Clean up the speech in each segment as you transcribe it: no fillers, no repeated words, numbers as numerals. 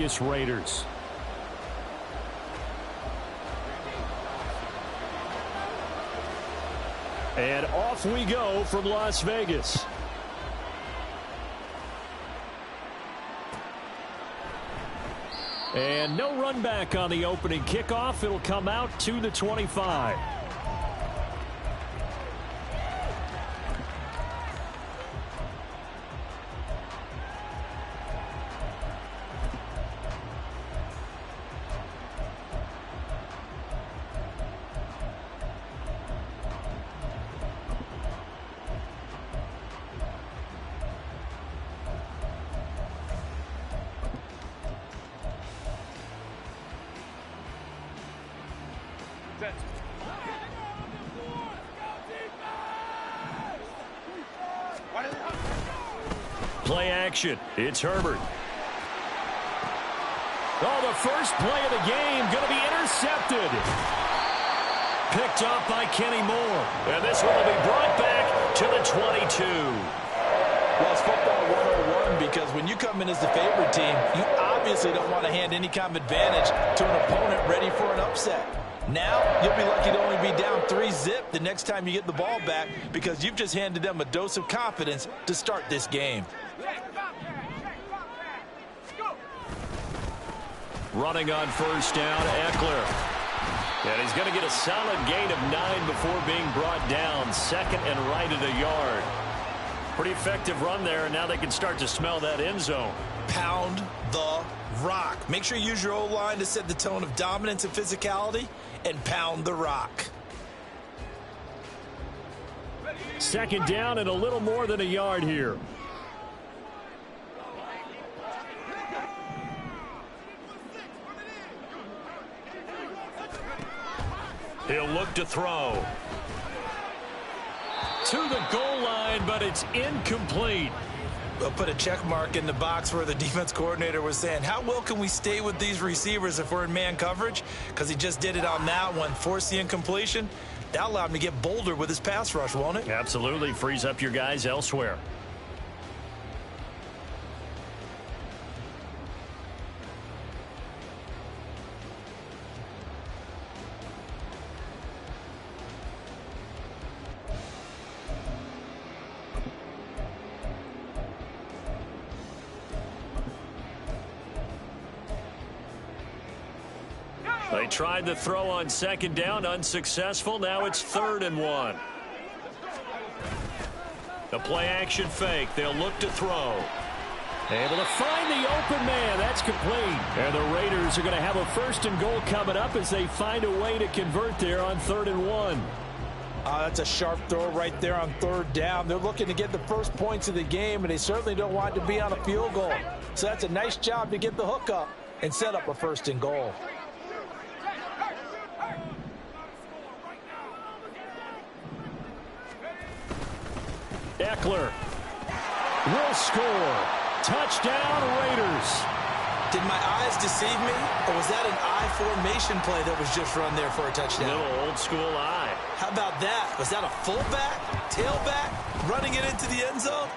Raiders. And off we go from Las Vegas. And no run back on the opening kickoff. It'll come out to the 25. Play action. It's Herbert. Oh, the first play of the game going to be intercepted. Picked off by Kenny Moore. And this one will be brought back to the 22. Well, it's football 101 because when you come in as the favorite team, you obviously don't want to hand any kind of advantage to an opponent ready for an upset. Now, you'll be lucky to only be down 3-zip the next time you get the ball back because you've just handed them a dose of confidence to start this game. Running on first down, Eckler. And he's going to get a solid gain of 9 before being brought down. Second and right at a yard. Pretty effective run there, and now they can start to smell that end zone. Pound the rock. Make sure you use your O-line to set the tone of dominance and physicality, and pound the rock. Second down and a little more than a yard here. He'll look to throw. To the goal line, but it's incomplete. We'll put a check mark in the box where the defense coordinator was saying, how well can we stay with these receivers if we're in man coverage? Because he just did it on that one, forced the incompletion. That allowed him to get bolder with his pass rush, won't it? Absolutely. Frees up your guys elsewhere. They tried the throw on second down, unsuccessful. Now it's 3rd and 1. The play action fake. They'll look to throw. Able to find the open man. That's complete. And the Raiders are going to have a 1st and goal coming up as they find a way to convert there on 3rd and 1. That's a sharp throw right there on 3rd down. They're looking to get the first points of the game, and they certainly don't want it to be on a field goal. So that's a nice job to get the hook up and set up a 1st and goal. Eckler will score. Touchdown, Raiders. Did my eyes deceive me, or was that an I formation play that was just run there for a touchdown? Little old school eye. How about that? Was that a fullback, tailback, running it into the end zone?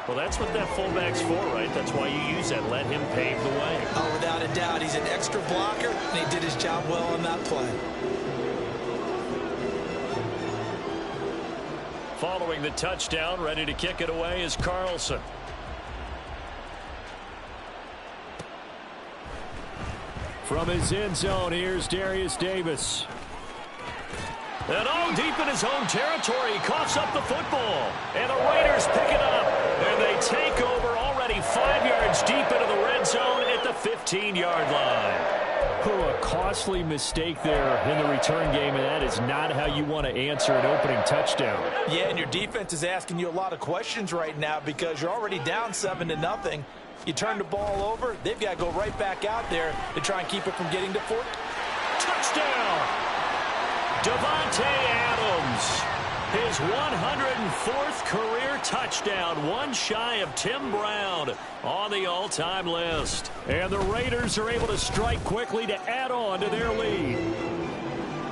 Well, that's what that fullback's for, right? That's why you use that. Let him pave the way. Oh, without a doubt. He's an extra blocker, and he did his job well on that play. Following the touchdown, ready to kick it away is Carlson. From his end zone, here's Darius Davis. And deep in his own territory, he coughs up the football. And the Raiders pick it up. And they take over already 5 yards deep into the red zone at the 15-yard line. A costly mistake there in the return game, and that is not how you want to answer an opening touchdown. Yeah, and your defense is asking you a lot of questions right now because you're already down 7-0. You turn the ball over, they've got to go right back out there to try and keep it from getting to 4. Touchdown! Davante Adams. His 104th career touchdown, one shy of Tim Brown on the all-time list. And the Raiders are able to strike quickly to add on to their lead.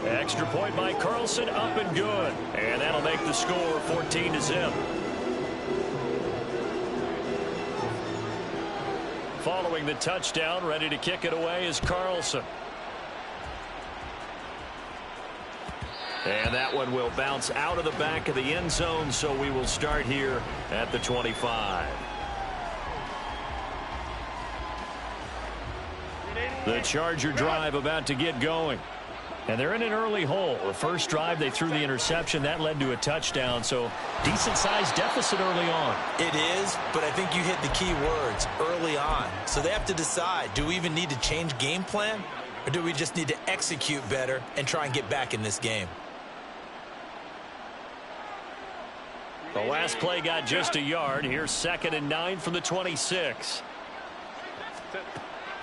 Extra point by Carlson, up and good. And that'll make the score 14-0. Following the touchdown, ready to kick it away is Carlson. And that one will bounce out of the back of the end zone, so we will start here at the 25. The Charger drive about to get going. And they're in an early hole. The first drive, they threw the interception. That led to a touchdown, so decent-sized deficit early on. It is, but I think you hit the key words, early on. So they have to decide, do we even need to change game plan, or do we just need to execute better and try and get back in this game? The last play got just a yard. Here's 2nd and 9 from the 26.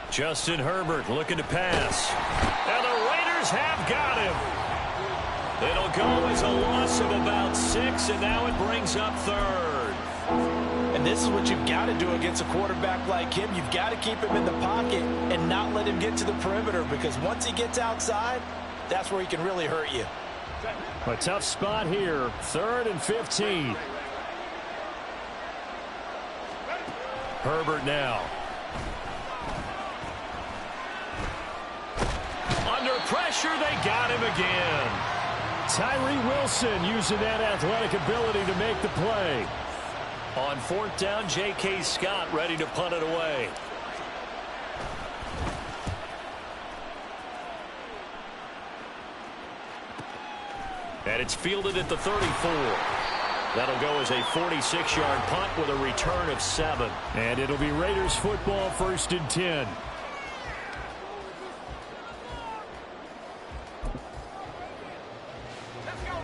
Justin Herbert looking to pass. And the Raiders have got him. It'll go as a loss of about 6, and now it brings up 3rd. And this is what you've got to do against a quarterback like him. You've got to keep him in the pocket and not let him get to the perimeter, because once he gets outside, that's where he can really hurt you. A tough spot here. 3rd and 15. Herbert now. Under pressure, they got him again. Tyree Wilson using that athletic ability to make the play. On 4th down, J.K. Scott ready to punt it away. And it's fielded at the 34. That'll go as a 46-yard punt with a return of 7. And it'll be Raiders football, 1st and 10.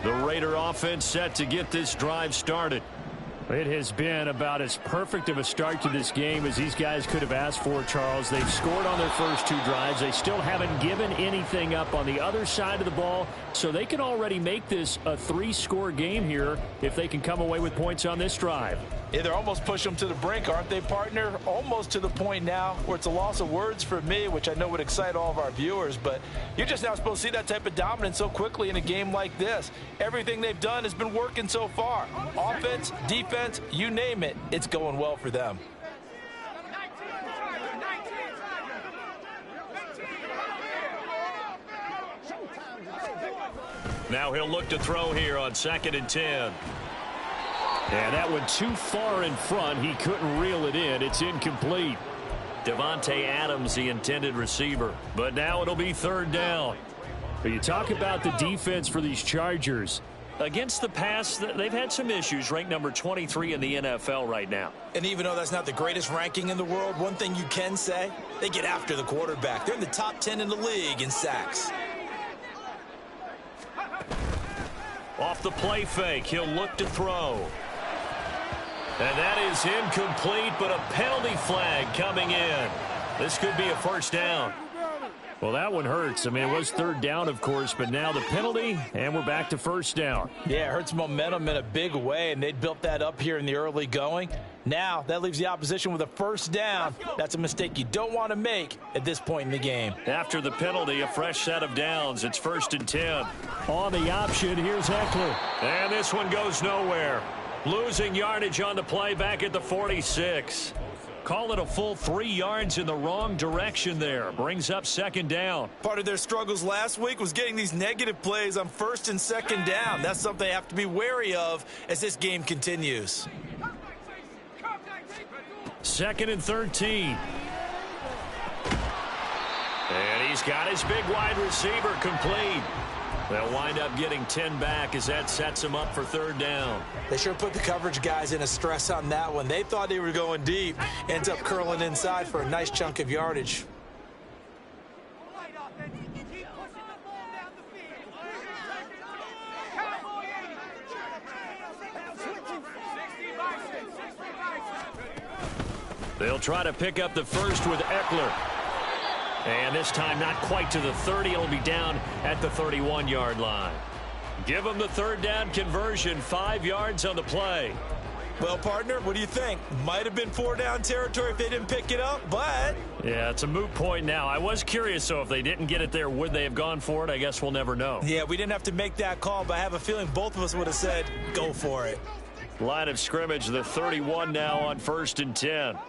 The Raider offense set to get this drive started. It has been about as perfect of a start to this game as these guys could have asked for, Charles. They've scored on their first 2 drives. They still haven't given anything up on the other side of the ball, so they can already make this a 3-score game here if they can come away with points on this drive. Yeah, they're almost pushing them to the brink, aren't they, partner? Almost to the point now where it's a loss of words for me, which I know would excite all of our viewers, but you're just not supposed to see that type of dominance so quickly in a game like this. Everything they've done has been working so far. Offense, defense, you name it, it's going well for them. Now he'll look to throw here on 2nd and 10. And that one too far in front. He couldn't reel it in. It's incomplete. Devontae Adams, the intended receiver. But now it'll be 3rd down. But you talk about the defense for these Chargers. Against the pass, they've had some issues. Ranked number 23 in the NFL right now. And even though that's not the greatest ranking in the world, one thing you can say, they get after the quarterback. They're in the top 10 in the league in sacks. Off the play fake, he'll look to throw. And that is incomplete, but a penalty flag coming in. This could be a 1st down. Well, that one hurts. I mean, it was 3rd down, of course, but now the penalty, and we're back to 1st down. Yeah, it hurts momentum in a big way, and they built that up here in the early going. Now, that leaves the opposition with a 1st down. That's a mistake you don't want to make at this point in the game. After the penalty, a fresh set of downs. It's 1st and 10. On the option, here's Eckler. And this one goes nowhere. Losing yardage on the play back at the 46. Call it a full 3 yards in the wrong direction there. Brings up 2nd down. Part of their struggles last week was getting these negative plays on 1st and 2nd down. That's something they have to be wary of as this game continues. 2nd and 13. And he's got his big wide receiver complete. They'll wind up getting 10 back as that sets him up for 3rd down. They sure put the coverage guys in a stress on that one. They thought they were going deep. Ends up curling inside for a nice chunk of yardage. They'll try to pick up the first with Eckler. And this time not quite to the 30. It'll be down at the 31-yard line. Give them the 3rd down conversion. 5 yards on the play. Well, partner, what do you think? Might have been 4-down territory if they didn't pick it up, but... Yeah, it's a moot point now. I was curious, so if they didn't get it there, would they have gone for it? I guess we'll never know. Yeah, we didn't have to make that call, but I have a feeling both of us would have said, go for it. Line of scrimmage, the 31 now on 1st and 10.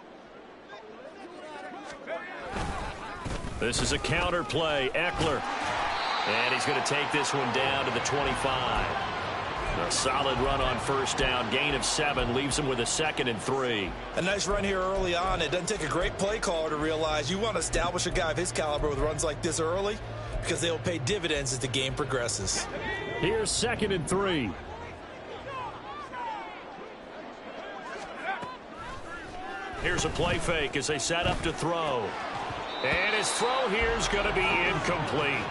This is a counter play. Eckler. And he's going to take this one down to the 25. A solid run on first down. Gain of 7 leaves him with a 2nd and 3. A nice run here early on. It doesn't take a great play caller to realize you want to establish a guy of his caliber with runs like this early because they will pay dividends as the game progresses. Here's 2nd and 3. Here's a play fake as they set up to throw. And his throw here is going to be incomplete.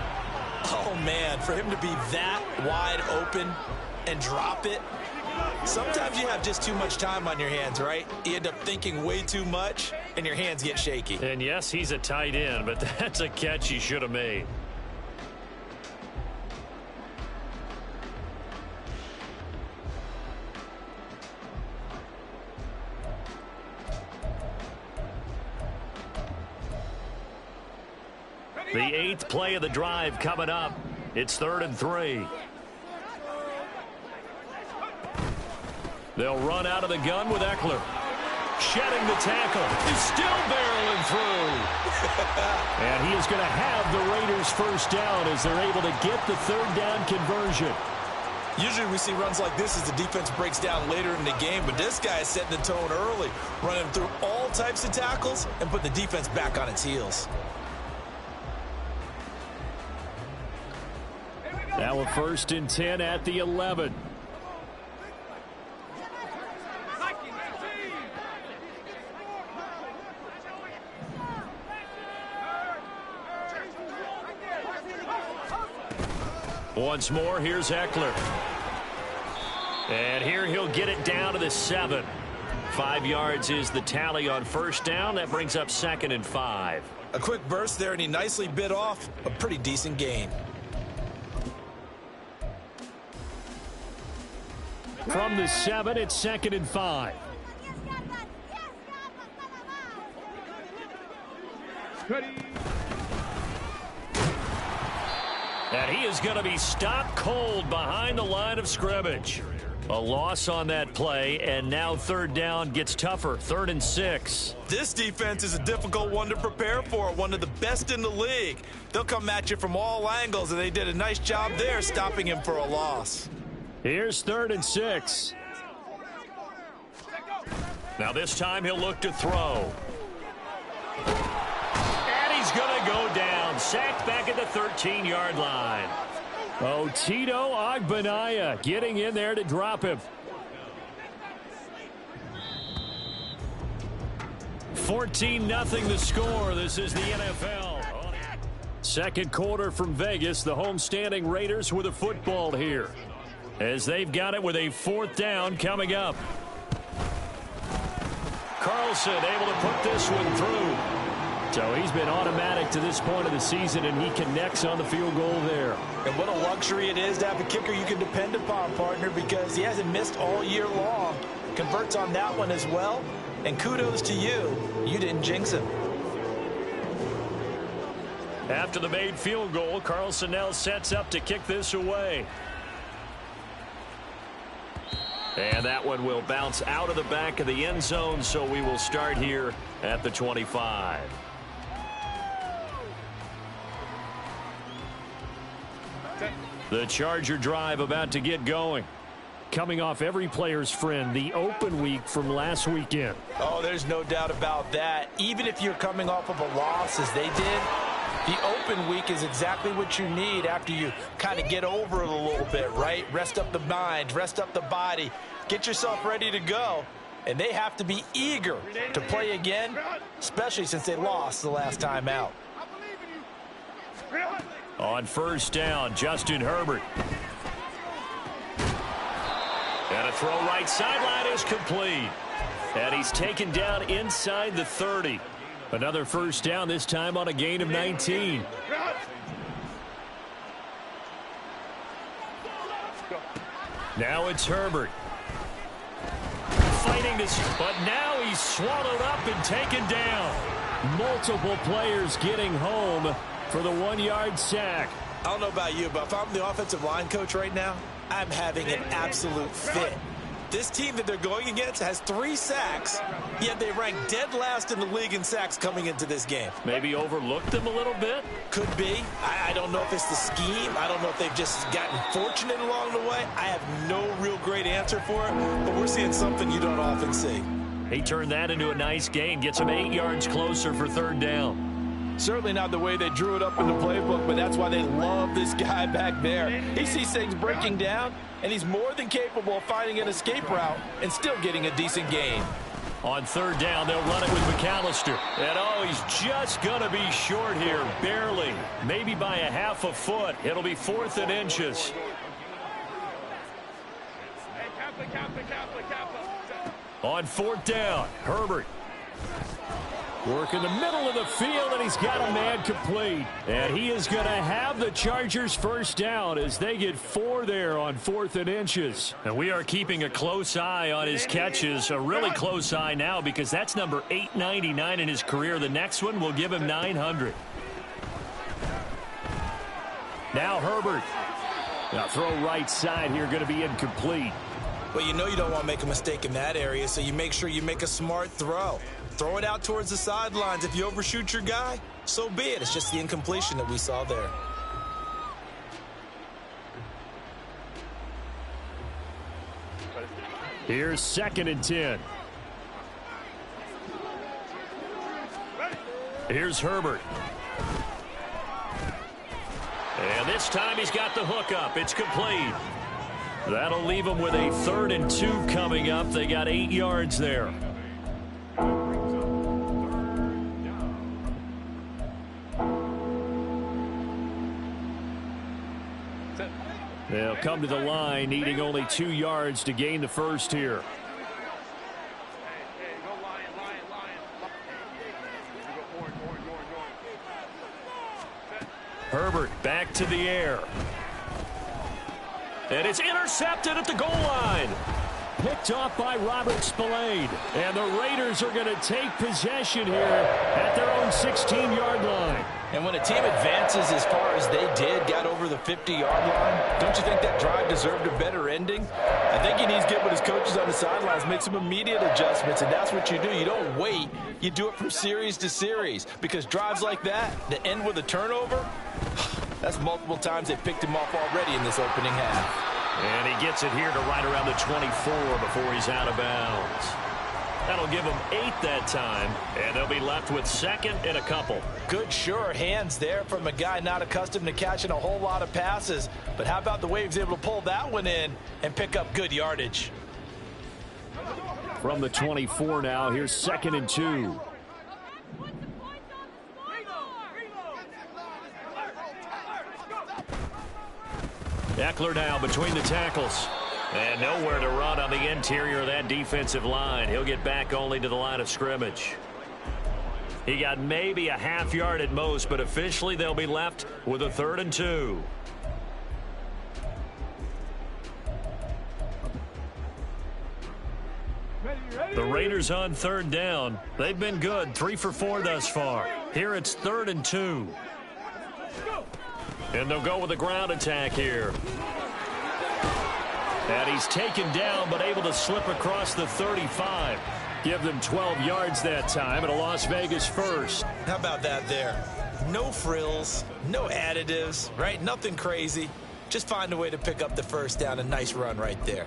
Oh, man, for him to be that wide open and drop it. Sometimes you have just too much time on your hands, right? You end up thinking way too much, and your hands get shaky. And yes, he's a tight end, but that's a catch he should have made. The 8th play of the drive coming up. It's 3rd and 3. They'll run out of the gun with Eckler. Shedding the tackle. He's still barreling through. And he is going to have the Raiders first down as they're able to get the 3rd down conversion. Usually we see runs like this as the defense breaks down later in the game, but this guy is setting the tone early, running through all types of tackles and putting the defense back on its heels. Now a 1st and 10 at the 11. Once more, here's Eckler. And here he'll get it down to the 7. 5 yards is the tally on first down. That brings up 2nd and 5. A quick burst there, and he nicely bit off a pretty decent gain. From the 7, it's 2nd and 5. And he is going to be stopped cold behind the line of scrimmage. A loss on that play, and now 3rd down gets tougher. 3rd and 6. This defense is a difficult one to prepare for, one of the best in the league. They'll come at you from all angles, and they did a nice job there stopping him for a loss. Here's 3rd and 6. Now this time he'll look to throw. And he's going to go down. Sacked back at the 13-yard line. Oh, Tito Ogbonnaya getting in there to drop him. 14-0 the score. This is the NFL. Second quarter from Vegas. The homestanding Raiders with a football here, as they've got it with a 4th down coming up. Carlson able to put this one through. So he's been automatic to this point of the season, and he connects on the field goal there. And what a luxury it is to have a kicker you can depend upon, partner, because he hasn't missed all year long. Converts on that one as well. And kudos to you. You didn't jinx him. After the made field goal, Carlson now sets up to kick this away. And that one will bounce out of the back of the end zone, so we will start here at the 25. The Charger drive about to get going. Coming off every player's friend, the open week from last weekend. Oh, there's no doubt about that. Even if you're coming off of a loss as they did, the open week is exactly what you need after you kind of get over it a little bit, right? Rest up the mind, rest up the body, get yourself ready to go. And they have to be eager to play again, especially since they lost the last time out. On first down, Justin Herbert. And a throw right sideline is complete. And he's taken down inside the 30. Another first down, this time on a gain of 19. Now it's Herbert. Fighting this, but now he's swallowed up and taken down. Multiple players getting home for the 1-yard sack. I don't know about you, but if I'm the offensive line coach right now, I'm having an absolute fit. This team that they're going against has 3 sacks, yet they rank dead last in the league in sacks coming into this game. Maybe overlooked them a little bit? Could be. I don't know if it's the scheme. I don't know if they've just gotten fortunate along the way. I have no real great answer for it, but we're seeing something you don't often see. He turned that into a nice gain, gets him 8 yards closer for 3rd down. Certainly not the way they drew it up in the playbook, but that's why they love this guy back there. He sees things breaking down, and he's more than capable of finding an escape route and still getting a decent gain. On 3rd down, they'll run it with McAllister. And, oh, he's just going to be short here, barely. Maybe by a half a foot. It'll be 4th and inches. On 4th down, Herbert. Work in the middle of the field, and he's got a man complete. And he is going to have the Chargers 1st down as they get 4 there on 4th and inches. And we are keeping a close eye on his catches, a really close eye now because that's number 899 in his career. The next one will give him 900. Now Herbert. Now throw right side here, going to be incomplete. Well, you know you don't want to make a mistake in that area, so you make sure you make a smart throw. Throw it out towards the sidelines. If you overshoot your guy, so be it. It's just the incompletion that we saw there. Here's 2nd and 10. Here's Herbert. And this time he's got the hook up. It's complete. That'll leave them with a 3rd and 2 coming up. They got 8 yards there. They'll come to the line, needing only 2 yards to gain the 1st here. Herbert back to the air. And it's intercepted at the goal line. Picked off by Robert Spillane. And the Raiders are going to take possession here at their own 16-yard line. And when a team advances as far as they did, got over the 50-yard line, don't you think that drive deserved a better ending? I think he needs to get with his coaches on the sidelines, make some immediate adjustments, and that's what you do. You don't wait. You do it from series to series, because drives like that end with a turnover, that's multiple times they picked him off already in this opening half. And he gets it here to right around the 24 before he's out of bounds. That'll give them 8 that time, and they'll be left with 2nd and a couple. Good, sure hands there from a guy not accustomed to catching a whole lot of passes. But how about the way he was able to pull that one in and pick up good yardage? From the 24 now, here's 2nd and 2. Eckler now between the tackles. And nowhere to run on the interior of that defensive line. He'll get back only to the line of scrimmage. He got maybe a half yard at most, but officially they'll be left with a 3rd and 2. The Raiders on 3rd down. They've been good, 3 for 4 thus far. Here it's 3rd and 2. And they'll go with a ground attack here. And he's taken down, but able to slip across the 35. Give them 12 yards that time, and a Las Vegas 1st. How about that there? No frills, no additives, right? Nothing crazy. Just find a way to pick up the 1st down. A nice run right there.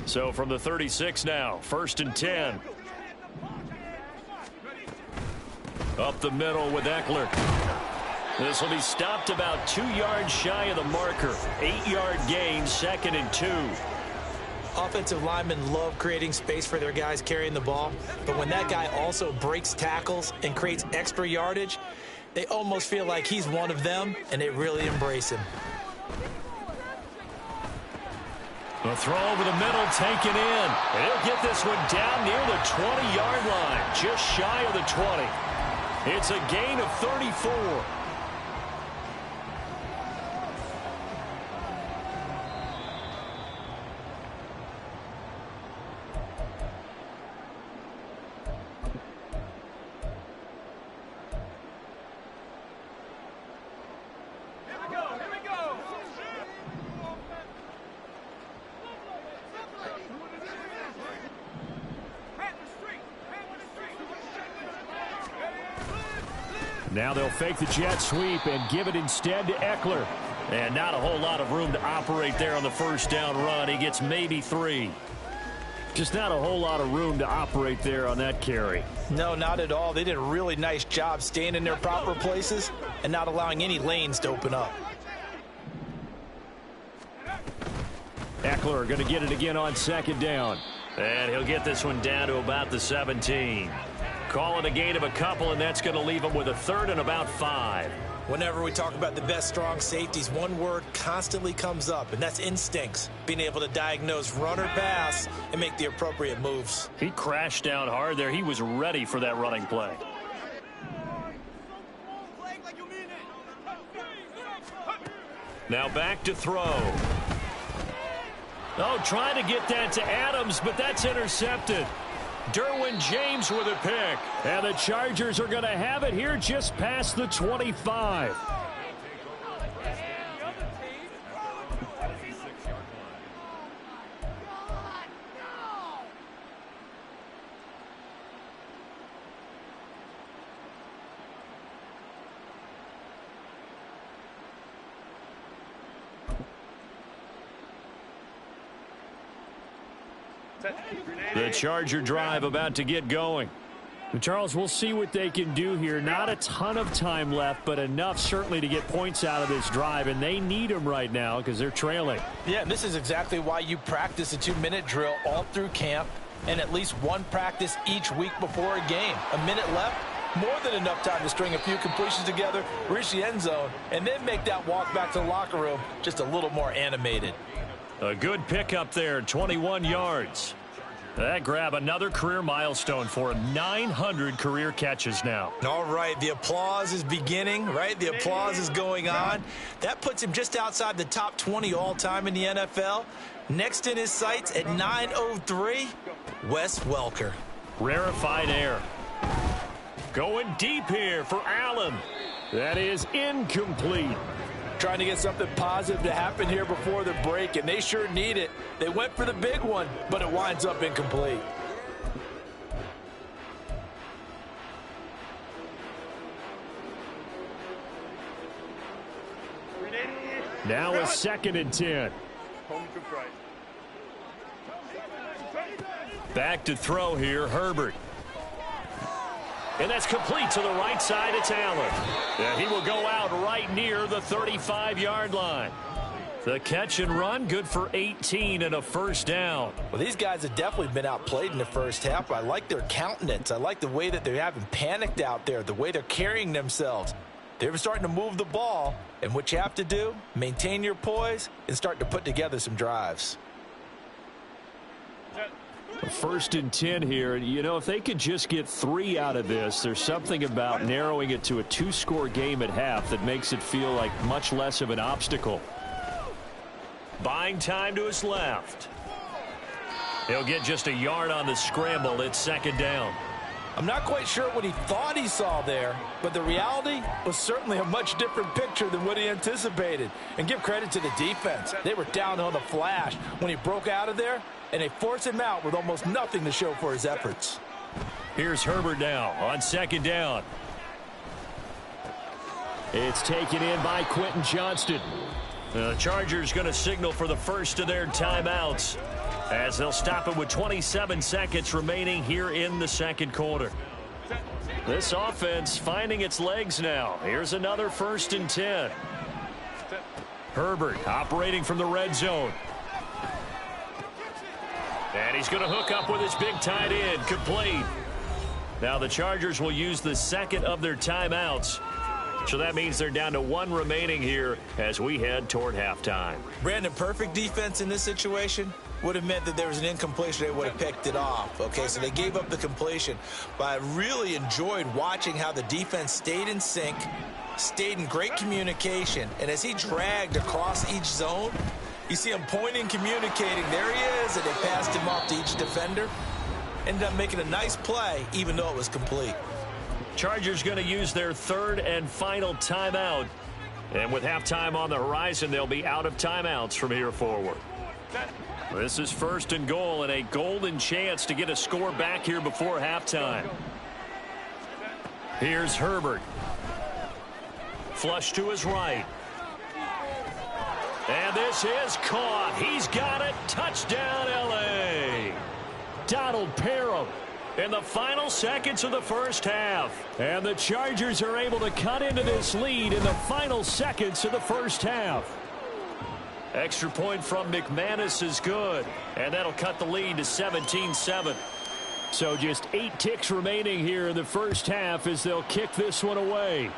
So from the 36 now, 1st and 10. Up the middle with Eckler. This will be stopped about 2 yards shy of the marker. 8-yard gain, 2nd and 2. Offensive linemen love creating space for their guys carrying the ball, but when that guy also breaks tackles and creates extra yardage, they almost feel like he's one of them, and they really embrace him. A throw over the middle, taken in. And he'll get this one down near the 20-yard line, just shy of the 20. It's a gain of 34. Now they'll fake the jet sweep and give it instead to Eckler. And not a whole lot of room to operate there on the first down run. He gets maybe 3. Just not a whole lot of room to operate there on that carry. No, not at all. They did a really nice job staying in their proper places and not allowing any lanes to open up. Eckler going to get it again on second down. And he'll get this one down to about the 17. Call it a gain of a couple, and that's going to leave him with a third and about 5. Whenever we talk about the best strong safeties, one word constantly comes up, and that's instincts. Being able to diagnose run or pass and make the appropriate moves. He crashed down hard there. He was ready for that running play. Now back to throw. Oh, trying to get that to Adams, but that's intercepted. Derwin James with a pick. And the Chargers are going to have it here just past the 25. The Charger drive about to get going. Charles, we'll see what they can do here. Not a ton of time left, but enough certainly to get points out of this drive, and they need them right now because they're trailing. Yeah, and this is exactly why you practice a 2-minute drill all through camp and at least one practice each week before a game. A minute left, more than enough time to string a few completions together, reach the end zone, and then make that walk back to the locker room just a little more animated. A good pickup there, 21 yards. That grab another career milestone for him. 900 career catches now. All right, the applause is beginning, right? The applause is going on. That puts him just outside the top 20 all-time in the NFL. Next in his sights at 903, Wes Welker. Rarefied air. Going deep here for Allen. That is incomplete. Trying to get something positive to happen here before the break, and they sure need it. They went for the big one, but it winds up incomplete. Now a 2nd and 10. Back to throw here, Herbert. And that's complete to the right side. It's Allen. And he will go out right near the 35-yard line. The catch and run, good for 18 and a first down. Well, these guys have definitely been outplayed in the first half. I like their countenance. I like the way that they haven't panicked out there, the way they're carrying themselves. They're starting to move the ball, and what you have to do, maintain your poise and start to put together some drives. 1st and 10 here. You know, if they could just get 3 out of this, there's something about narrowing it to a 2-score game at half that makes it feel like much less of an obstacle. Buying time to his left. He'll get just a yard on the scramble. It's 2nd down. I'm not quite sure what he thought he saw there, but the reality was certainly a much different picture than what he anticipated. And give credit to the defense. They were down on the flash when he broke out of there, and they forced him out with almost nothing to show for his efforts. Here's Herbert now on 2nd down. It's taken in by Quentin Johnston. The Chargers going to signal for the first of their timeouts as they'll stop it with 27 seconds remaining here in the 2nd quarter. This offense finding its legs now. Here's another 1st and 10. Herbert operating from the red zone. And he's going to hook up with his big tight end, complete. Now the Chargers will use the 2nd of their timeouts. So that means they're down to 1 remaining here as we head toward halftime. Brandon, perfect defense in this situation would have meant that there was an incompletion. They would have picked it off. Okay, so they gave up the completion. But I really enjoyed watching how the defense stayed in sync, stayed in great communication. And as he dragged across each zone, you see him pointing, communicating. There he is, and they passed him off to each defender. Ended up making a nice play, even though it was complete. Chargers going to use their 3rd and final timeout. And with halftime on the horizon, they'll be out of timeouts from here forward. This is 1st and goal and a golden chance to get a score back here before halftime. Here's Herbert. Flush to his right. And this is caught. He's got it. Touchdown, L.A. Donald Parham in the final seconds of the first half. And the Chargers are able to cut into this lead in the final seconds of the first half. Extra point from McManus is good. And that'll cut the lead to 17-7. So just 8 ticks remaining here in the first half as they'll kick this one away.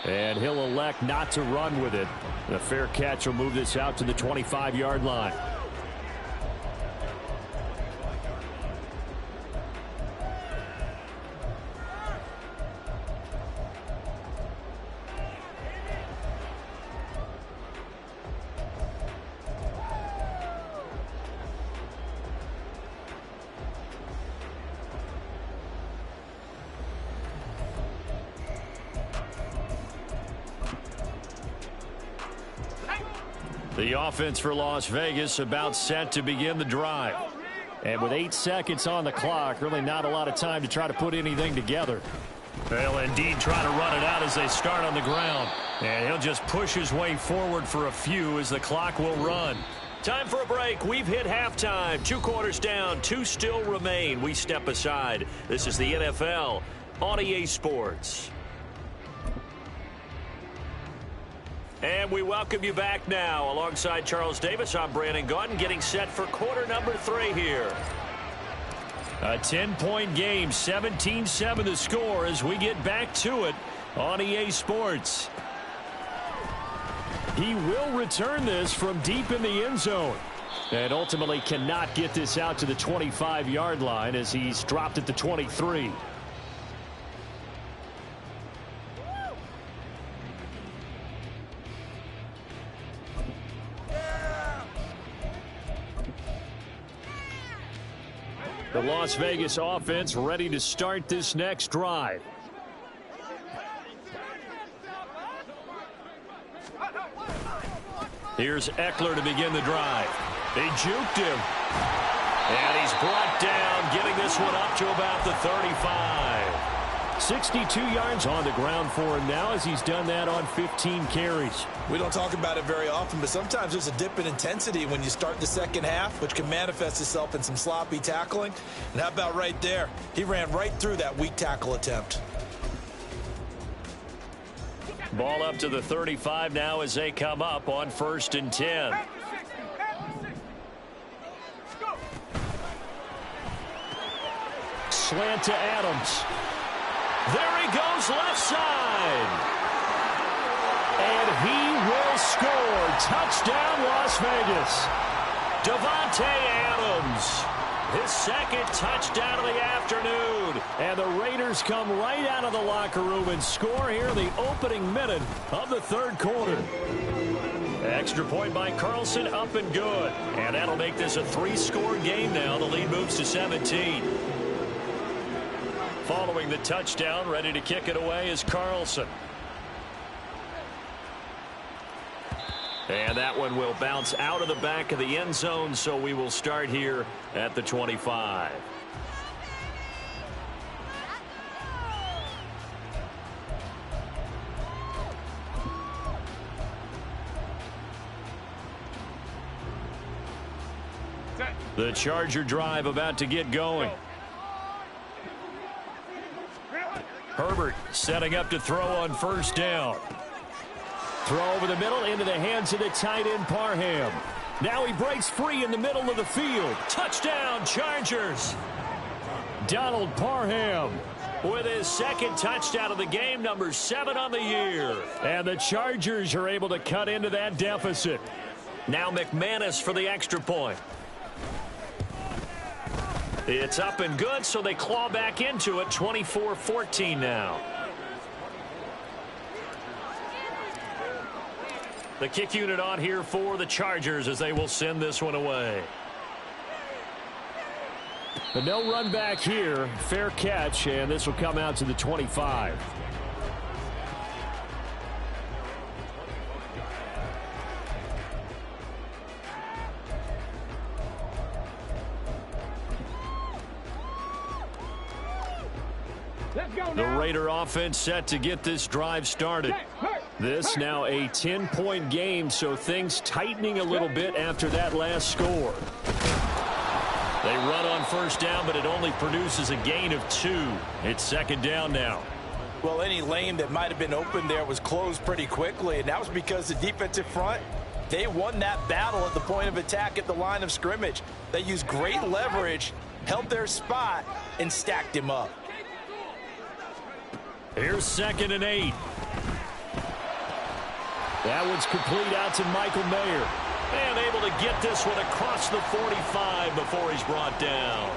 And he'll elect not to run with it. The fair catch will move this out to the 25-yard line. The offense for Las Vegas about set to begin the drive. And with 8 seconds on the clock, really not a lot of time to try to put anything together. They'll indeed try to run it out as they start on the ground. And he'll just push his way forward for a few as the clock will run. Time for a break. We've hit halftime. 2 quarters down, 2 still remain. We step aside. This is the NFL on EA Sports. And we welcome you back now. Alongside Charles Davis, I'm Brandon Gaudin, getting set for quarter number 3 here. A 10-point game, 17-7 the score as we get back to it on EA Sports. He will return this from deep in the end zone. And ultimately cannot get this out to the 25-yard line as he's dropped at the 23. The Las Vegas offense ready to start this next drive. Here's Eckler to begin the drive. They juked him. And he's brought down, getting this one up to about the 35. 62 yards on the ground for him now as he's done that on 15 carries. We don't talk about it very often, but sometimes there's a dip in intensity when you start the second half, which can manifest itself in some sloppy tackling. And how about right there? He ran right through that weak tackle attempt. Ball up to the 35 now as they come up on 1st and 10. Slant to Adams. There he goes, left side. And he will score. Touchdown, Las Vegas. Davante Adams. His 2nd touchdown of the afternoon. And the Raiders come right out of the locker room and score here in the opening minute of the 3rd quarter. Extra point by Carlson, up and good. And that'll make this a 3-score game now. The lead moves to 17. Following the touchdown, ready to kick it away is Carlson. And that one will bounce out of the back of the end zone, so we will start here at the 25. The Charger drive about to get going. Herbert setting up to throw on 1st down. Throw over the middle into the hands of the tight end Parham. Now he breaks free in the middle of the field. Touchdown, Chargers. Donald Parham with his 2nd touchdown of the game, number 7 on the year. And the Chargers are able to cut into that deficit. Now McManus for the extra point. It's up and good, so they claw back into it. 24-14 now. The kick unit on here for the Chargers as they will send this one away. But no run back here. Fair catch, and this will come out to the 25. The Raider offense set to get this drive started. This now a 10-point game, so things tightening a little bit after that last score. They run on first down, but it only produces a gain of 2. It's second down now. Well, any lane that might have been open there was closed pretty quickly, and that was because the defensive front, they won that battle at the point of attack at the line of scrimmage. They used great leverage, held their spot, and stacked him up. Here's 2nd and 8. That one's complete out to Michael Mayer. And able to get this one across the 45 before he's brought down.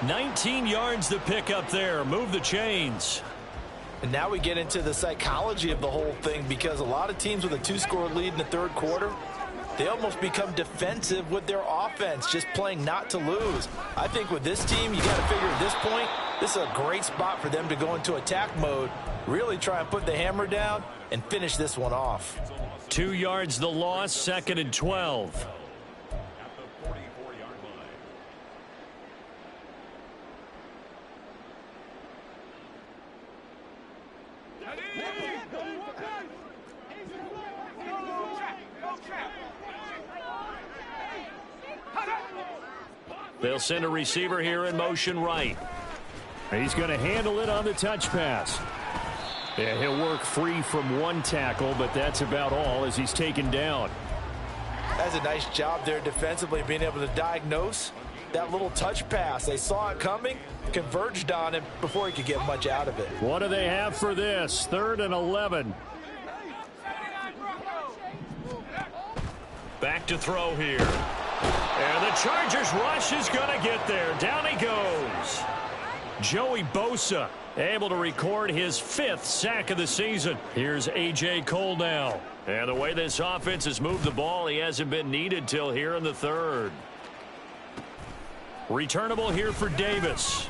19 yards to pick up there. Move the chains. And now we get into the psychology of the whole thing, because a lot of teams with a 2-score lead in the third quarter, they almost become defensive with their offense, just playing not to lose. I think with this team, you got to figure at this point, this is a great spot for them to go into attack mode, really try and put the hammer down and finish this one off. 2 yards the loss, 2nd and 12. They'll send a receiver here in motion right. He's going to handle it on the touch pass. Yeah, he'll work free from one tackle, but that's about all as he's taken down. That's a nice job there defensively, being able to diagnose that little touch pass. They saw it coming, converged on him before he could get much out of it. What do they have for this? 3rd and 11. Back to throw here. And the Chargers rush is going to get there. Down he goes. Joey Bosa able to record his 5th sack of the season. Here's A.J. Cole now. And the way this offense has moved the ball, he hasn't been needed till here in the 3rd. Returnable here for Davis.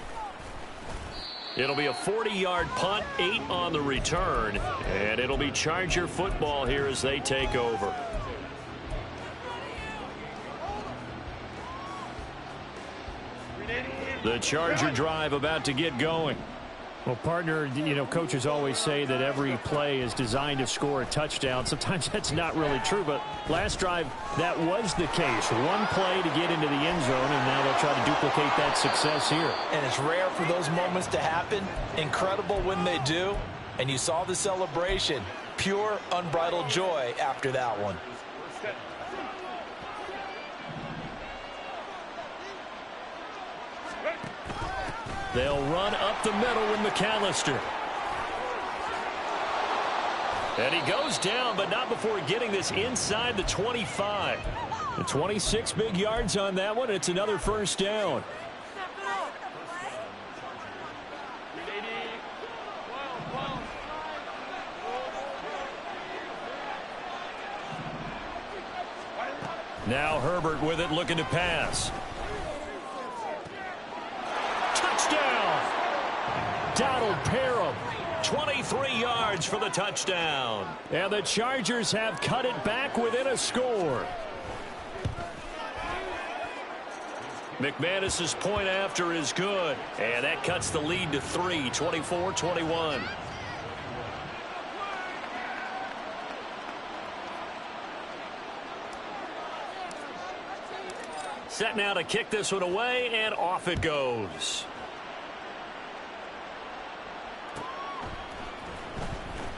It'll be a 40-yard punt, 8 on the return. And it'll be Charger football here as they take over. The Charger drive about to get going. Well, partner, you know, coaches always say that every play is designed to score a touchdown. Sometimes that's not really true, but last drive, that was the case. One play to get into the end zone, and now they'll try to duplicate that success here. And it's rare for those moments to happen. Incredible when they do. And you saw the celebration. Pure, unbridled joy after that one. They'll run up the middle with McAllister. And he goes down, but not before getting this inside the 25. The 26 big yards on that one. It's another first down. Now Herbert with it, looking to pass. Touchdown! Donald Parham, 23 yards for the touchdown. And the Chargers have cut it back within a score. McManus's point after is good. And that cuts the lead to 3, 24-21. Set now to kick this one away, and off it goes.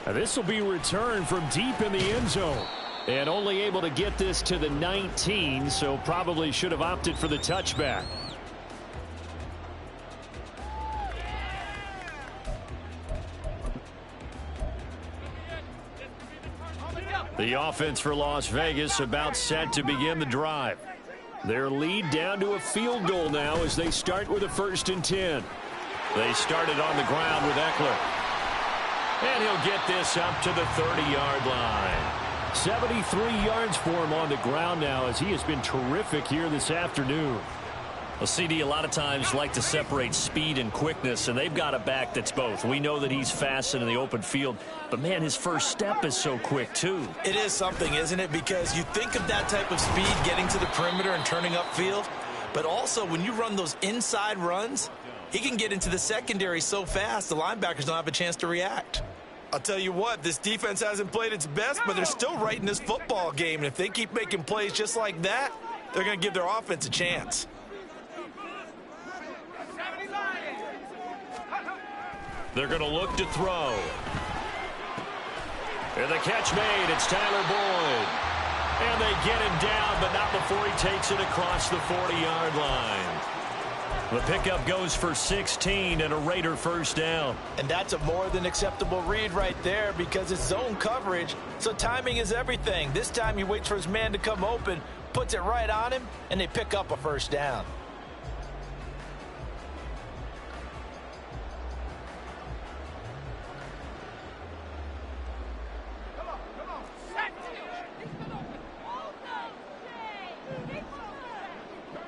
This will be returned from deep in the end zone. And only able to get this to the 19, so probably should have opted for the touchback. The offense for Las Vegas about set to begin the drive. Their lead down to a field goal now as they start with a 1st and 10. They started on the ground with Eckler. And he'll get this up to the 30-yard line. 73 yards for him on the ground now as he has been terrific here this afternoon. Well, CD, a lot of times like to separate speed and quickness, and they've got a back that's both. We know that he's fast in the open field, but, man, his first step is so quick, too. It is something, isn't it? Because you think of that type of speed getting to the perimeter and turning upfield, but also when you run those inside runs, He can get into the secondary so fast, the linebackers don't have a chance to react. I'll tell you what, this defense hasn't played its best, but they're still right in this football game. And if they keep making plays just like that, they're going to give their offense a chance. They're going to look to throw. And the catch made. It's Tyler Boyd. And they get him down, but not before he takes it across the 40-yard line. The pickup goes for 16 and a Raider first down. And that's a more than acceptable read right there because it's zone coverage, so timing is everything. This time he waits for his man to come open, puts it right on him, and they pick up a first down.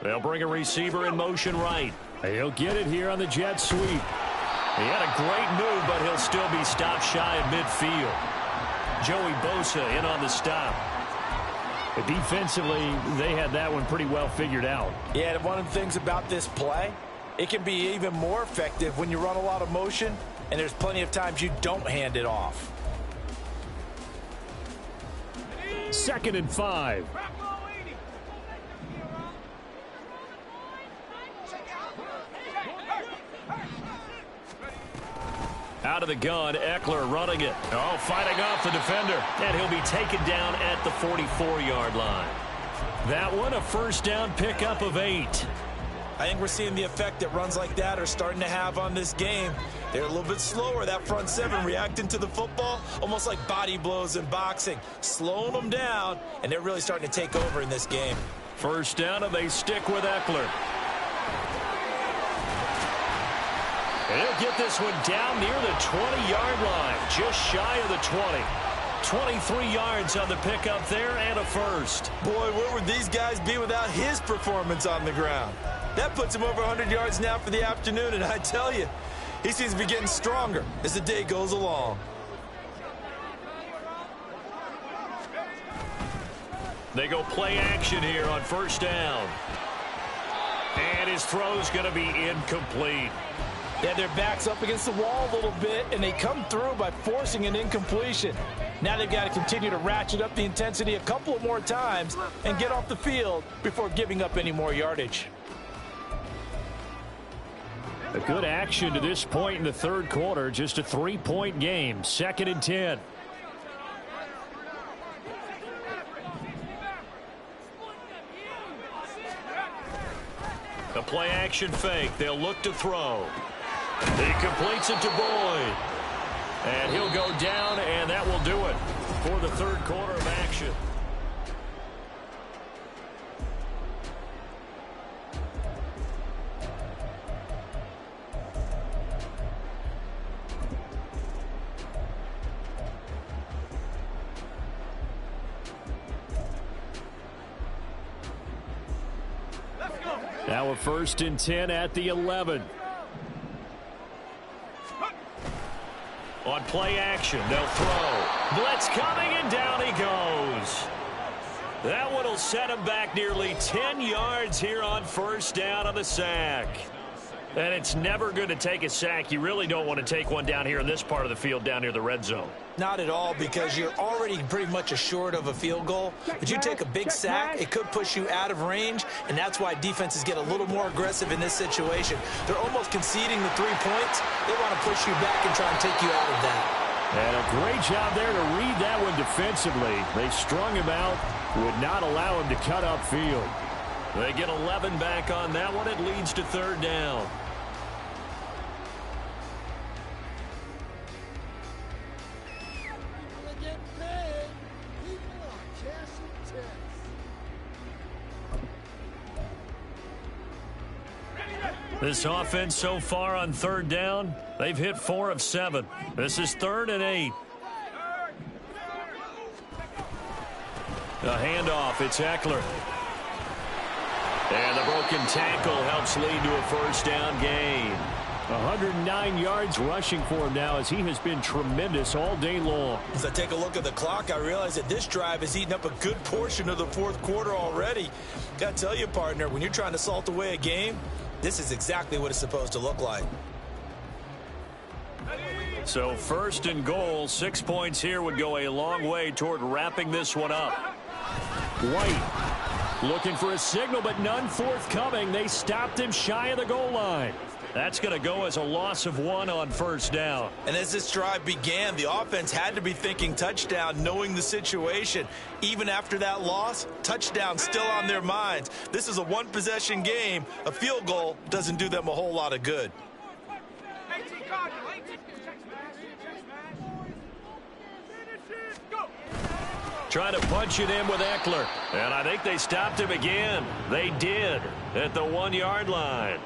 They'll bring a receiver in motion right. He'll get it here on the jet sweep. He had a great move, but he'll still be stopped shy of midfield. Joey Bosa in on the stop. But defensively, they had that one pretty well figured out. Yeah, and one of the things about this play, it can be even more effective when you run a lot of motion, and there's plenty of times you don't hand it off. 2nd and 5. Out of the gun, Eckler running it. Oh, fighting off the defender. And he'll be taken down at the 44-yard line. That one, a first down pickup of 8. I think we're seeing the effect that runs like that are starting to have on this game. They're a little bit slower, that front seven, reacting to the football, almost like body blows in boxing, slowing them down, and they're really starting to take over in this game. First down, and they stick with Eckler. He'll get this one down near the 20-yard line, just shy of the 20. 23 yards on the pickup there and a first. Boy, where would these guys be without his performance on the ground? That puts him over 100 yards now for the afternoon, and I tell you, he seems to be getting stronger as the day goes along. They go play action here on first down. And his throw's going to be incomplete. Yeah, their back's up against the wall a little bit, and they come through by forcing an incompletion. Now they've got to continue to ratchet up the intensity a couple of more times and get off the field before giving up any more yardage. A good action to this point in the third quarter. Just a 3-point game. 2nd and 10. The play action fake. They'll look to throw. He completes it to Boyd. And he'll go down, and that will do it for the third quarter of action. Now a 1st and 10 at the 11. On play action, they'll throw. Blitz coming, and down he goes. That one will set him back nearly 10 yards here on first down on the sack. And it's never going to take a sack. You really don't want to take one down here in this part of the field down near the red zone. Not at all, because you're already pretty much assured of a field goal. But you take a big sack, it could push you out of range, and that's why defenses get a little more aggressive in this situation. They're almost conceding the 3 points. They want to push you back and try and take you out of that. And a great job there to read that one defensively. They strung him out, would not allow him to cut upfield. They get 11 back on that one. It leads to third down. This offense so far on third down, they've hit 4 of 7. This is 3rd and 8. The handoff, it's Eckler. And the broken tackle helps lead to a first down gain. 109 yards rushing for him now as he has been tremendous all day long. As I take a look at the clock, I realize that this drive has eaten up a good portion of the fourth quarter already. Got to tell you, partner, when you're trying to salt away a game, This is exactly what it's supposed to look like. So 1st and goal, 6 points here would go a long way toward wrapping this one up. White looking for a signal, but none forthcoming. They stopped him shy of the goal line. That's going to go as a loss of 1 on 1st down. And as this drive began, the offense had to be thinking touchdown, knowing the situation. Even after that loss, touchdown still on their minds. This is a one-possession game. A field goal doesn't do them a whole lot of good. Trying to punch it in with Eckler. And I think they stopped him again. They did at the 1-yard line.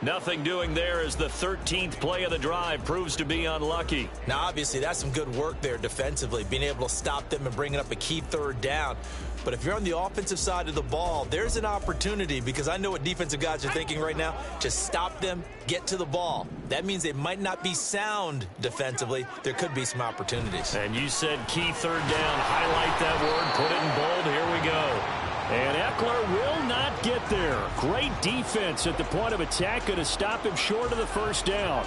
Nothing doing there as the 13th play of the drive proves to be unlucky. Now, obviously, that's some good work there defensively, being able to stop them and bringing up a key 3rd down. But if you're on the offensive side of the ball, there's an opportunity, because I know what defensive guys are thinking right now. Just stop them, get to the ball. That means they might not be sound defensively. There could be some opportunities. And you said key 3rd down. Highlight that word. Put it in bold. Here we go. And Eckler will not get there. Great defense at the point of attack. Going to stop him short of the 1st down.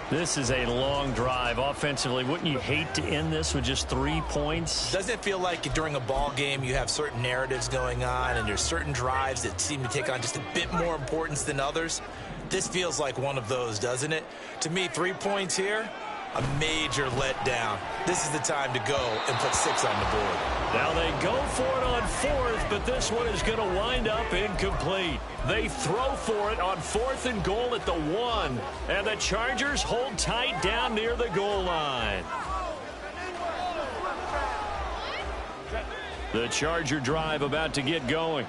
This is a long drive offensively. Wouldn't you hate to end this with just 3 points? Doesn't it feel like during a ball game you have certain narratives going on and there's certain drives that seem to take on just a bit more importance than others? This feels like one of those, doesn't it? To me, 3 points here, a major letdown. This is the time to go and put 6 on the board. Now they go for it on 4th, but this one is going to wind up incomplete. They throw for it on 4th and goal at the 1, and the Chargers hold tight down near the goal line. The Charger drive about to get going.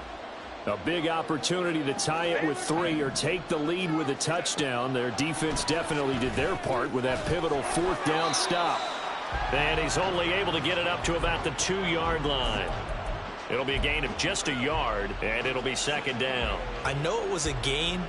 A big opportunity to tie it with 3 or take the lead with a touchdown. Their defense definitely did their part with that pivotal 4th down stop. And he's only able to get it up to about the 2-yard line. It'll be a gain of just a yard, and it'll be 2nd down. I know it was a gain,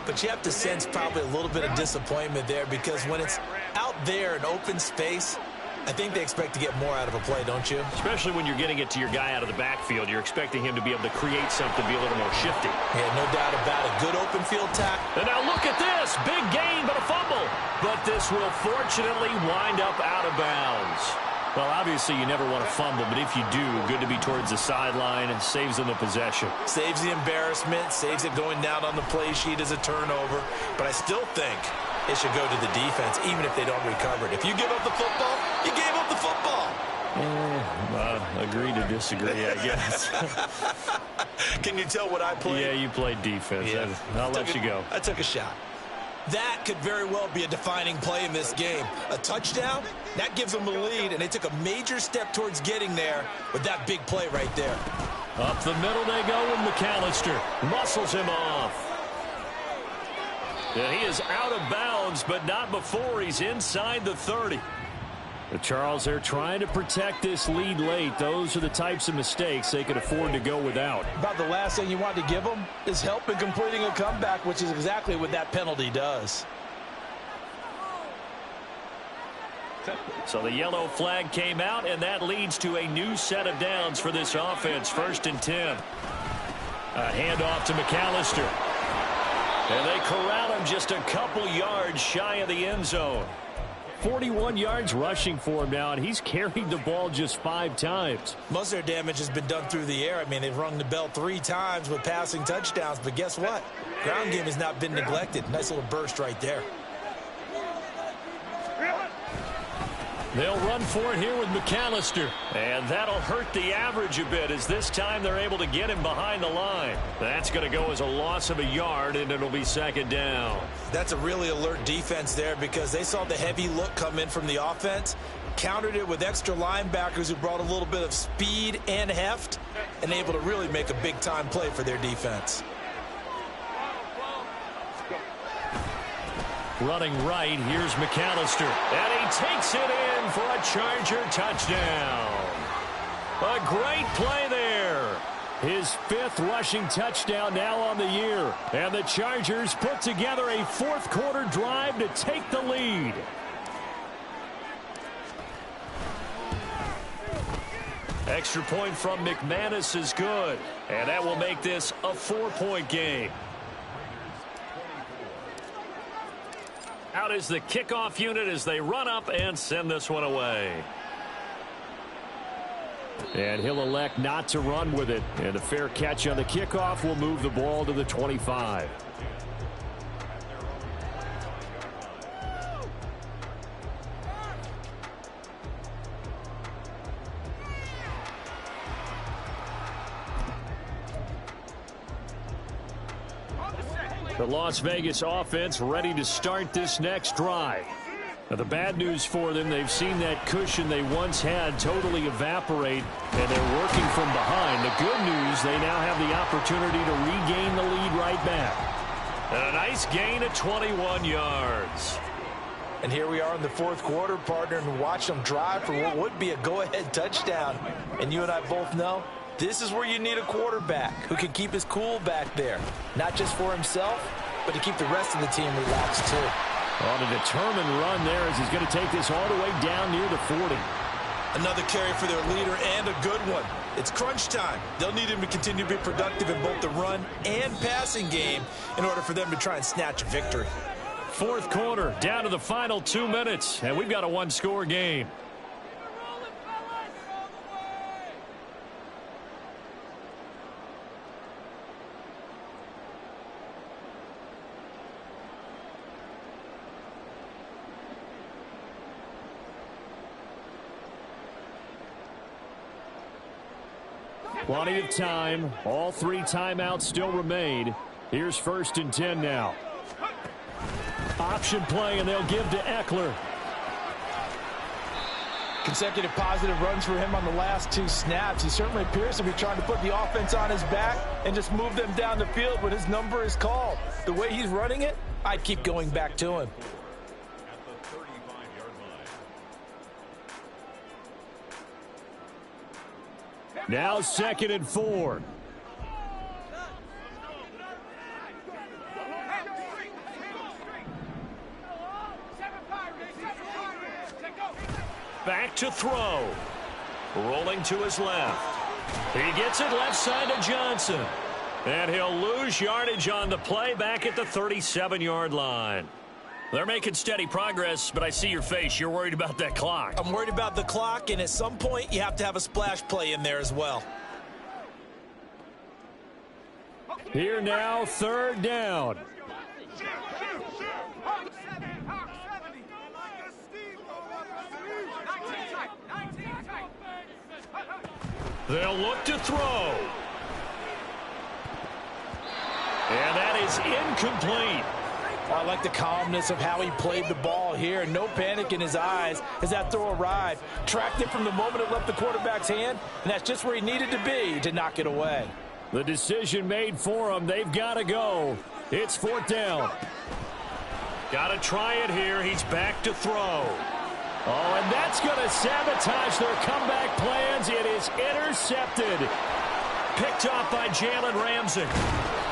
but you have to sense probably a little bit of disappointment there, because when it's out there in open space, I think they expect to get more out of a play, don't you? Especially when you're getting it to your guy out of the backfield. You're expecting him to be able to create something, be a little more shifty. Yeah, no doubt about it. Good open field tackle. And now look at this. Big gain, but a fumble. But this will fortunately wind up out of bounds. Well, obviously you never want to fumble, but if you do, good to be towards the sideline and saves them the possession. Saves the embarrassment, saves it going down on the play sheet as a turnover. But I still think it should go to the defense, even if they don't recover it. If you give up the football, you gave up the football. Agree to disagree, I guess. Can you tell what I played? Yeah, you played defense. Yeah. I'll let you go. I took a shot. That could very well be a defining play in this game. A touchdown, that gives them the lead, and they took a major step towards getting there with that big play right there. Up the middle they go with McAllister. Muscles him off. And he is out of bounds, but not before he's inside the 30. The Charles, they're trying to protect this lead late. Those are the types of mistakes they could afford to go without. About the last thing you want to give them is help in completing a comeback, which is exactly what that penalty does. So the yellow flag came out, and that leads to a new set of downs for this offense. 1st and 10. A handoff to McAllister. And they corral him just a couple yards shy of the end zone. 41 yards rushing for him now, and he's carried the ball just 5 times. Most of their damage has been done through the air. I mean, they've rung the bell 3 times with passing touchdowns, but guess what? Ground game has not been neglected. Nice little burst right there. They'll run for it here with McAllister. And that'll hurt the average a bit, as this time they're able to get him behind the line. That's going to go as a loss of a yard, and it'll be 2nd down. That's a really alert defense there, because they saw the heavy look come in from the offense, countered it with extra linebackers who brought a little bit of speed and heft, and able to really make a big-time play for their defense. Running right, here's McAllister. And he takes it in for a Charger touchdown. A great play there. His 5th rushing touchdown now on the year. And the Chargers put together a 4th quarter drive to take the lead. Extra point from McManus is good. And that will make this a 4-point game. Out is the kickoff unit as they run up and send this one away. And he'll elect not to run with it. And a fair catch on the kickoff will move the ball to the 25. The Las Vegas offense ready to start this next drive. Now, the bad news for them, they've seen that cushion they once had totally evaporate, and they're working from behind. The good news, they now have the opportunity to regain the lead right back. And a nice gain of 21 yards. And here we are in the fourth quarter, partner, and watch them drive for what would be a go-ahead touchdown. And you and I both know this is where you need a quarterback who can keep his cool back there. Not just for himself, but to keep the rest of the team relaxed too. On a determined run there as he's going to take this all the way down near the 40. Another carry for their leader and a good one. It's crunch time. They'll need him to continue to be productive in both the run and passing game in order for them to try and snatch a victory. Fourth quarter, down to the final 2 minutes, and we've got a one-score game. Plenty of time. All three timeouts still remain. Here's 1st and 10 now. Option play, and they'll give to Eckler. Consecutive positive runs for him on the last 2 snaps. He certainly appears to be trying to put the offense on his back and just move them down the field when his number is called. The way he's running it, I'd keep going back to him. Now 2nd and 4. Back to throw. Rolling to his left. He gets it left side to Johnson. And he'll lose yardage on the play back at the 37-yard line. They're making steady progress, but I see your face. You're worried about that clock. I'm worried about the clock, and at some point, you have to have a splash play in there as well. Here now, 3rd down. They'll look to throw. And that is incomplete. I like the calmness of how he played the ball here. No panic in his eyes as that throw arrived. Tracked it from the moment it left the quarterback's hand, and that's just where he needed to be to knock it away. The decision made for him. They've got to go. It's 4th down. Got to try it here. He's back to throw. Oh, and that's going to sabotage their comeback plans. It is intercepted. Picked off by Jalen Ramsey.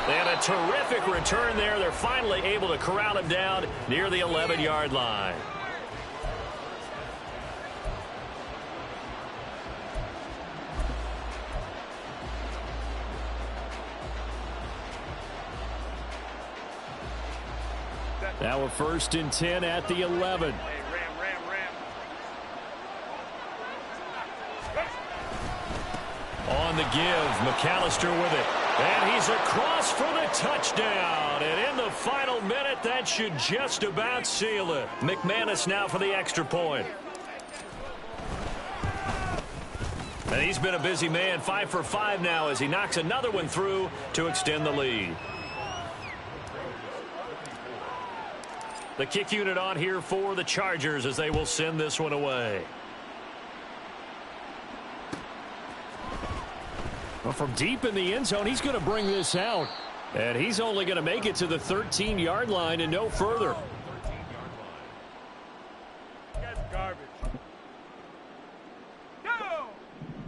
And a terrific return there. They're finally able to corral him down near the 11-yard line. Now a 1st and 10 at the 11. On the give, McAllister with it. And he's across for the touchdown. And in the final minute, that should just about seal it. McManus now for the extra point. And he's been a busy man, 5 for 5 now as he knocks another one through to extend the lead. The kick unit on here for the Chargers as they will send this one away. Well, from deep in the end zone, he's going to bring this out. And he's only going to make it to the 13-yard line and no further.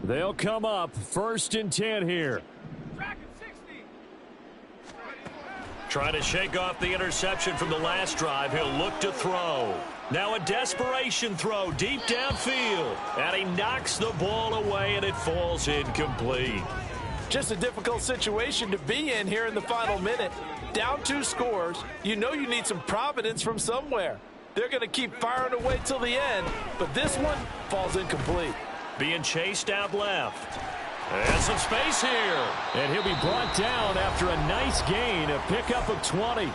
They'll come up 1st and 10 here. Trying to shake off the interception from the last drive. He'll look to throw. Now a desperation throw deep downfield. And he knocks the ball away, and it falls incomplete. Just a difficult situation to be in here in the final minute. Down 2 scores, you know you need some providence from somewhere. They're going to keep firing away till the end, but this one falls incomplete. Being chased out left. And some space here. And he'll be brought down after a nice gain, a pickup of 20.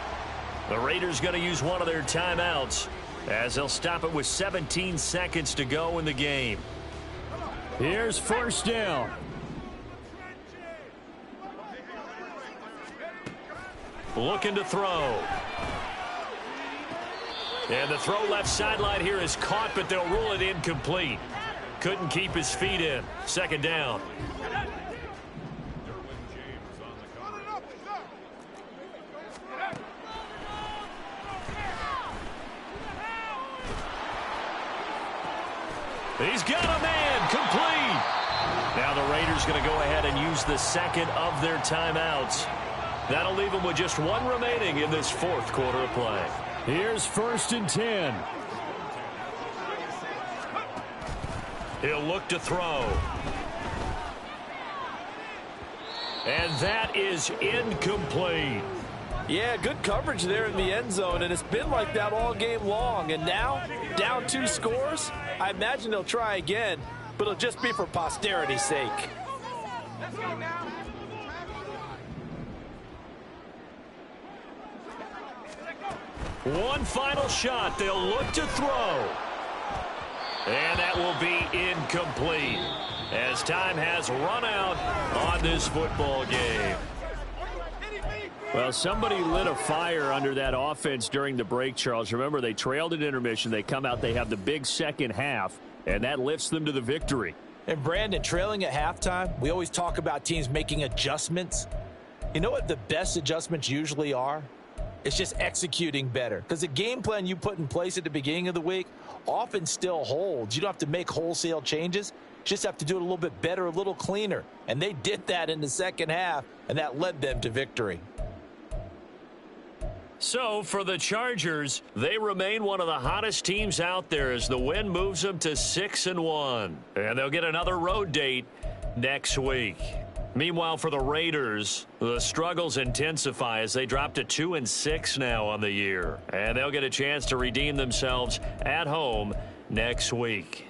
The Raiders going to use one of their timeouts as they'll stop it with 17 seconds to go in the game. Here's first down. Looking to throw. And the throw left sideline here is caught, but they'll rule it incomplete. Couldn't keep his feet in. Second down. He's got a man. Complete. Now the Raiders going to go ahead and use the second of their timeouts. That'll leave them with just one remaining in this fourth quarter of play. Here's first and 10. He'll look to throw. And that is incomplete. Yeah, good coverage there in the end zone, and it's been like that all game long. And now, down 2 scores, I imagine they'll try again, but it'll just be for posterity's sake. One final shot. They'll look to throw. And that will be incomplete as time has run out on this football game. Well, somebody lit a fire under that offense during the break, Charles. Remember, they trailed at intermission. They come out, they have the big second half, and that lifts them to the victory. And, Brandon, trailing at halftime, we always talk about teams making adjustments. You know what the best adjustments usually are? It's just executing better. Because the game plan you put in place at the beginning of the week often still holds. You don't have to make wholesale changes. You just have to do it a little bit better, a little cleaner. And they did that in the second half, and that led them to victory. So, for the Chargers, they remain one of the hottest teams out there as the win moves them to 6-1. And they'll get another road date next week. Meanwhile, for the Raiders, the struggles intensify as they drop to 2-6 now on the year. And they'll get a chance to redeem themselves at home next week.